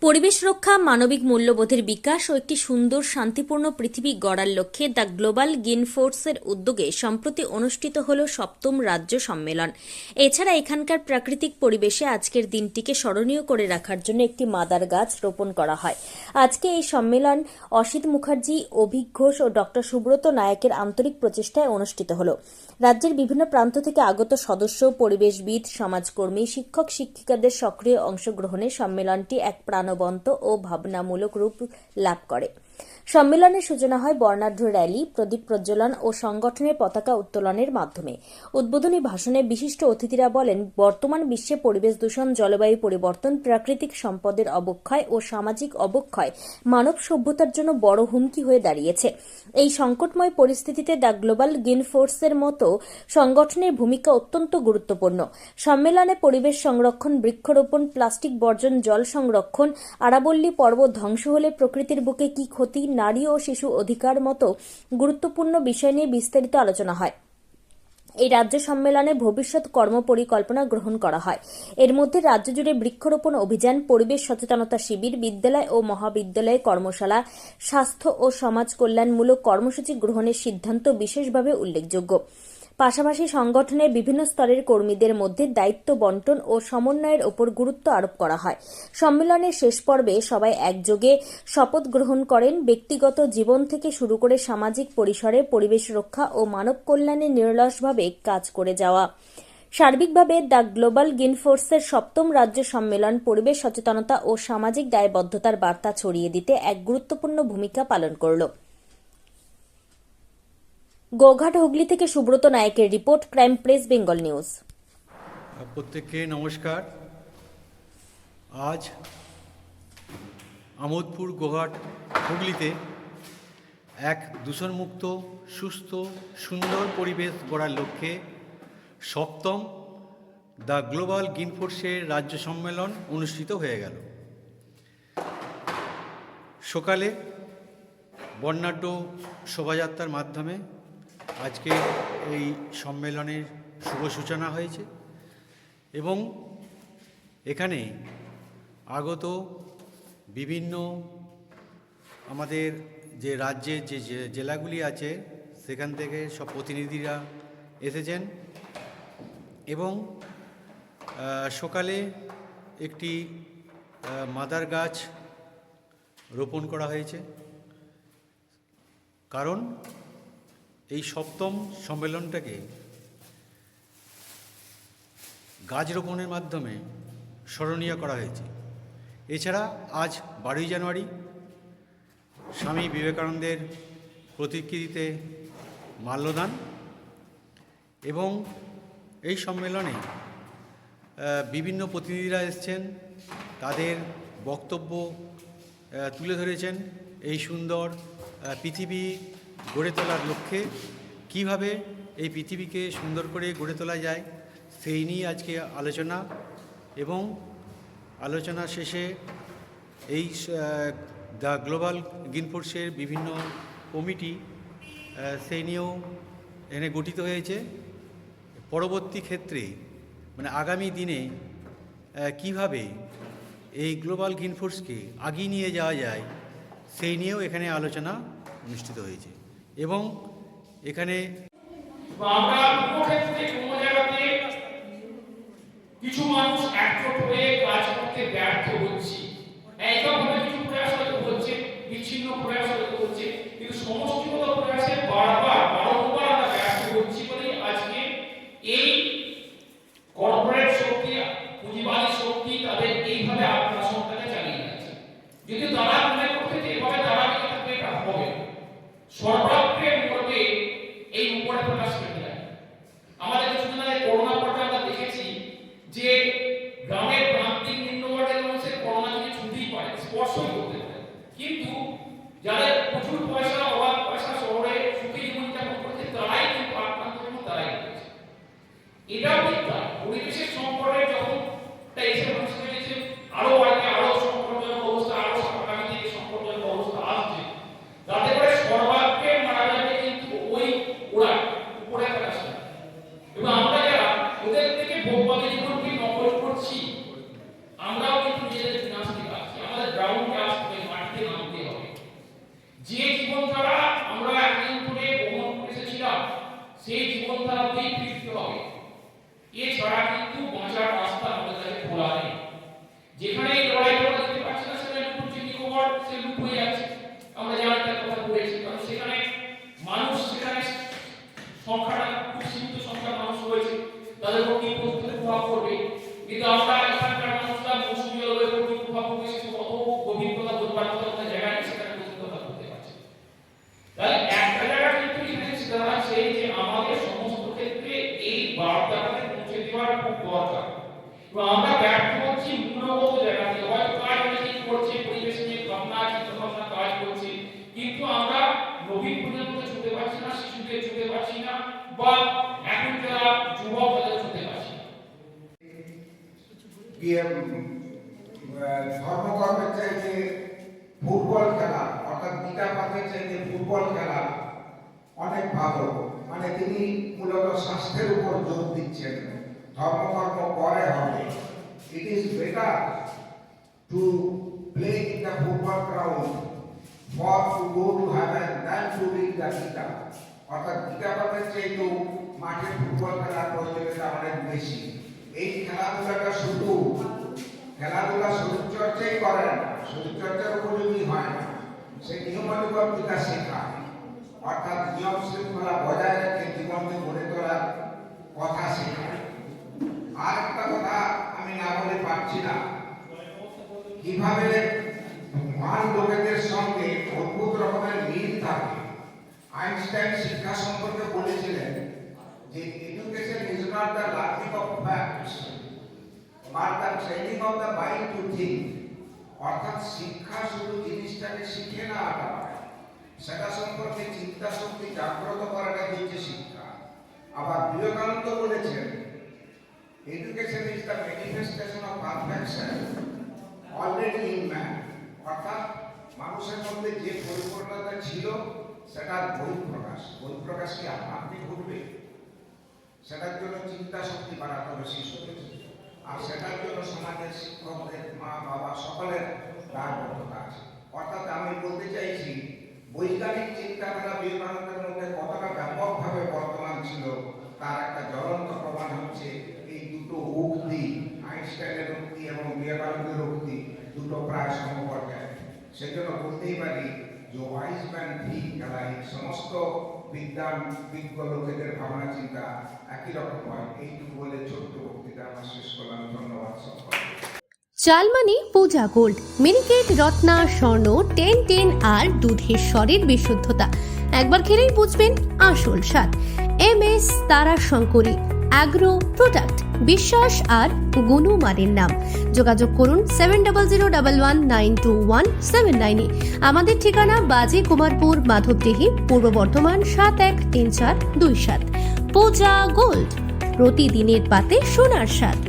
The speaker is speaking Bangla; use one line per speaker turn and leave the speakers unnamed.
পরিবেশ রক্ষা, মানবিক মূল্যবোধের বিকাশ ও একটি সুন্দর শান্তিপূর্ণ পৃথিবী গড়ার লক্ষ্যে দ্য গ্লোবাল গ্রিনফোর্সের উদ্যোগে সম্প্রতি অনুষ্ঠিত হল ৭ম রাজ্য সম্মেলন। এছাড়া এখানকার প্রাকৃতিক পরিবেশে আজকের দিনটিকে স্মরণীয় করে রাখার জন্য একটি মাদার গাছ রোপণ করা হয়। আজকে এই সম্মেলন অসিত মুখার্জি, অভিক ঘোষ ও ডক্টর সুব্রত নায়কের আন্তরিক প্রচেষ্টায় অনুষ্ঠিত হল। রাজ্যের বিভিন্ন প্রান্ত থেকে আগত সদস্য, পরিবেশবিদ, সমাজকর্মী, শিক্ষক শিক্ষিকাদের সক্রিয় অংশগ্রহণে সম্মেলনটি এক প্রাণবন্ত ও ভাবনামূলক রূপ লাভ করে। সম্মেলনের সূচনা হয় বর্ণাঢ্য র্যালি, প্রদীপ প্রজ্বলন ও সংগঠনের পতাকা উত্তোলনের মাধ্যমে। উদ্বোধনী ভাষণে বিশিষ্ট অতিথিরা বলেন, বর্তমান বিশ্বে পরিবেশ দূষণ, জলবায়ু পরিবর্তন, প্রাকৃতিক সম্পদের অবক্ষয় ও সামাজিক অবক্ষয় মানব সভ্যতার জন্য বড় হুমকি হয়ে দাঁড়িয়েছে। এই সংকটময় পরিস্থিতিতে দ্য গ্লোবাল গ্রিনফোর্সের মতো সংগঠনের ভূমিকা অত্যন্ত গুরুত্বপূর্ণ। সম্মেলনে পরিবেশ সংরক্ষণ, বৃক্ষরোপণ, প্লাস্টিক বর্জন, জল সংরক্ষণ, আরাবল্লী পর্বত ধ্বংস হলে প্রকৃতির বুকে কি ক্ষতি, নারী ও শিশু অধিকার মতো গুরুত্বপূর্ণ বিষয় নিয়ে বিস্তারিত আলোচনা হয়। এই রাজ্য সম্মেলনে ভবিষ্যৎ কর্মপরিকল্পনা গ্রহণ করা হয়। এর মধ্যে রাজ্য জুড়ে বৃক্ষরোপণ অভিযান, পরিবেশ সচেতনতা শিবির, বিদ্যালয় ও মহাবিদ্যালয়ে কর্মশালা, স্বাস্থ্য ও সমাজ কল্যাণমূলক কর্মসূচি গ্রহণের সিদ্ধান্ত বিশেষভাবে উল্লেখযোগ্য। পাশাপাশি সংগঠনের বিভিন্ন স্তরের কর্মীদের মধ্যে দায়িত্ব বন্টন ও সমন্বয়ের ওপর গুরুত্ব আরোপ করা হয়। সম্মেলনের শেষ পর্বে সবাই একযোগে শপথ গ্রহণ করেন, ব্যক্তিগত জীবন থেকে শুরু করে সামাজিক পরিসরে পরিবেশ রক্ষা ও মানব কল্যাণে নিরলসভাবে কাজ করে যাওয়া। সার্বিকভাবে দ্য গ্লোবাল গ্রিনফোর্সের ৭ম রাজ্য সম্মেলন পরিবেশ সচেতনতা ও সামাজিক দায়বদ্ধতার বার্তা ছড়িয়ে দিতে এক গুরুত্বপূর্ণ ভূমিকা পালন করল। গোঘাট, হুগলি থেকে সুব্রত নায়কের report, crime press, Bengal news.
প্রত্যেককে নমস্কার। আজ আমোদপুর, গোঘাট, হুগলিতে এক দূষণমুক্ত, সুস্থ, সুন্দর পরিবেশ গড়ার লক্ষ্যে ৭ম দ্য গ্লোবাল গ্রিনফোর্সের রাজ্য সম্মেলন অনুষ্ঠিত হয়ে গেল। সকালে বর্ণাঢ্য শোভাযাত্রার মাধ্যমে আজকে এই সম্মেলনের শুভ সূচনা হয়েছে এবং এখানে আগত বিভিন্ন আমাদের যে রাজ্যের যে জেলাগুলি আছে সেখান থেকে সব প্রতিনিধিরা এসেছেন এবং সকালে একটি মাদার গাছ রোপণ করা হয়েছে। কারণ এই ৭ম সম্মেলনটাকে গাছ রোপণের মাধ্যমে স্মরণীয় করা হয়েছে। এছাড়া আজ ১২ই জানুয়ারি স্বামী বিবেকানন্দের প্রতিকৃতিতে মাল্যদান এবং এই সম্মেলনে বিভিন্ন প্রতিনিধিরা এসেছেন, তাদের বক্তব্য তুলে ধরেছেন। এই সুন্দর পৃথিবী গড়ে তোলার লক্ষ্যে কিভাবে এই পৃথিবীকে সুন্দর করে গড়ে তোলা যায় সেই নিয়ে আজকে আলোচনা, এবং আলোচনা শেষে এই দ্য গ্লোবাল গ্রিনফোর্সের বিভিন্ন কমিটি সেই নিয়েও এখানে গঠিত হয়েছে। পরবর্তী ক্ষেত্রে মানে আগামী দিনে কিভাবে এই গ্লোবাল গ্রিনফোর্সকে আগিয়ে নিয়ে যাওয়া যায় সেই নিয়েও এখানে আলোচনা অনুষ্ঠিত হয়েছে এবং এখানে
আমরা কোনো ক্ষেত্রে কোনো জায়গাতে কিছু মানুষ একজোট হয়ে কাজ করতে ব্যর্থ হচ্ছি। এইভাবে কিছু প্রয়াস হয়তো হচ্ছে, বিচ্ছিন্ন প্রয়াস হয়তো হচ্ছে, কিন্তু সমষ্টিগত প্রয়াসে বারবার আমরা ব্যর্থ হচ্ছি বলে আজকে এই কর্পোরেট শক্তি, পুঁজিবাদী শক্তি তাদের এইভাবে আগ্রাসনটাকে চালিয়ে যাচ্ছে। যদি তারা মনে করতে যে এভাবে তারা থাকবে, এটা হবে সর্বাগ্রে মধ্যে এই উপরে প্রকাশ পেতে যায়। আমাদের কিছুদিন আগে করোনা পর্বে আমরা দেখেছি যে গ্রামের প্রান্তিক নিম্নবর্গের মানুষের করোনা যদি ছুটিই পারে, স্পর্শই করতে পারে, কিন্তু যাদের প্রচুর পয়সা, অভাব পয়সা, শহরে সুখী গ্রাউন্ডে আসতে হবে, মাটিতে নামতে হবে। যে জীবনধারা আমরা এতদিন ধরে বহন করে এসেছিলাম সেই জীবনধারাতেই ফিরতে হবে। এছাড়া কিন্তু বাঁচার রাস্তা আমাদের কাছে খোলা নেই। যেখানে এই লড়াইটা আমরা দেখতে পাচ্ছি না সেখানে লুটুচি নিকোবর সে লুট হয়ে যাচ্ছে, আমরা জানি তার কথা বলেছি, কারণ সেখানে মানুষ, সেখানে সংখ্যাটা খুব সীমিত সংখ্যার মানুষ রয়েছে, তাদের উপর কি প্রভাব পড়বে। কিন্তু আমরা এখানকার মানুষরা মৌসুমী জলবায়ুর উপর কি প্রভাব পড়বে সে অত গভীর কথা বলতে পারবো না, আমরা জায়গায় সেখানে কথা বলতে পারছি। তাহলে একটা জায়গা কিন্তু এখানে দাঁড়াচ্ছে যে আমাদের সমস্ত ক্ষেত্রে এই বার্তাটাকে পৌঁছে দেওয়ার খুব দরকার। এবং আমরা ব্যর্থ হচ্ছি মূলগত জায়গাতে, হয়তো কাজ অনেকেই করছে, পরিবেশ নিয়ে ভাবনা চিন্তা ভাবনা কাজ করছে, কিন্তু আমরা নবীন প্রজন্মকে ছুঁতে পারছি না, শিশুদের ছুঁতে পারছি না, বা এখন যারা যুবক তাদের ছুঁতে পারছি না।
ধর্মকর্মের চাইতে ফুটবল খেলা, অর্থাৎ গীতা পাঠের চাইতে ফুটবল খেলা অনেক ভালো। মানে তিনি মূলত স্বাস্থ্যের উপর জোর দিচ্ছেন, ধর্মকর্ম পরে হবে। It is better to play in the football ground for to go to heaven than to read the Gita. অর্থাৎ গীতা পাঠের চাইতেও মাঠে ফুটবল খেলার প্রয়োজনীয়তা অনেক বেশি। এই খেলাধুলাটা শুধু খেলাধুলা শরীরচর্চাই করে না, শরীরচর্চার উপযোগী হয় না, সে নিয়মানুবর্তিতা শেখায়, অর্থাৎ নিয়ম শৃঙ্খলা বজায় রেখে জীবনকে গড়ে তোলার কথা শেখায়। আর একটা কথা আমি না বলে পারছি না, কিভাবে মহান লোকেদের সঙ্গে অদ্ভুত রকমের মিল থাকে। আইনস্টাইন শিক্ষা সম্পর্কে বলেছিলেন যে education is not the learning of facts but the training of the mind to think। অর্থাৎ শিক্ষা শুধু জিনিসটাকে শিখে না আটা, সেটা সম্পর্কে চিন্তা শক্তি জাগ্রত করাটা হচ্ছে শিক্ষা। আবার বিবেকানন্দ বলেছেন education is the manifestation of perfection already in man. অর্থাৎ মানুষের মধ্যে যে পরিপূর্ণতা ছিল সেটার বহিঃপ্রকাশ। বহিঃপ্রকাশ কি আপনি ঘটবে? সেটার জন্য চিন্তা শক্তি বাড়াতে হবে শিশুদের, আর সেটার জন্য সমাজের শিক্ষকদের, মা বাবা সকলের দায়বদ্ধতা আছে। অর্থাৎ আমি বলতে চাইছি বৈজ্ঞানিক চিন্তাধারা বিবেকানন্দের মধ্যে কতটা ব্যাপকভাবে বর্তমান ছিল তার একটা জ্বলন্ত প্রমাণ হচ্ছে এই দুটো উক্তি, আইনস্টাইনের উক্তি এবং বিবেকানন্দের উক্তি দুটো প্রায় সমপর্যায়ে। সেজন্য বলতেই পারি যে ওয়াইজ ম্যান ঠিক খেলায় সমস্ত বিজ্ঞান বিজ্ঞ লোকেদের ভাবনা চিন্তা একই রকম হয়। এইটুকু বলে ছোট্ট বক্তৃতা আমার শেষ করলাম। ধন্যবাদ সকলকে।
চালমানি পূজা গোল্ড, মিনিকেট রত্না স্বর্ণ 1010 আর দুধের স্বরের বিশুদ্ধতা। একবার খেলেই বুঝবেন আসল স্বাদ। MS তারা শঙ্করী অ্যাগ্রো প্রোডাক্ট, বিশ্বাস আর গুণমানের নাম। যোগাযোগ করুন 7011192179 এ। আমাদের ঠিকানা বাজে কুমারপুর, মাধবদেহি, পূর্ব বর্ধমান 713427। পূজা গোল্ড, প্রতিদিনের পাতে সোনার স্বাদ।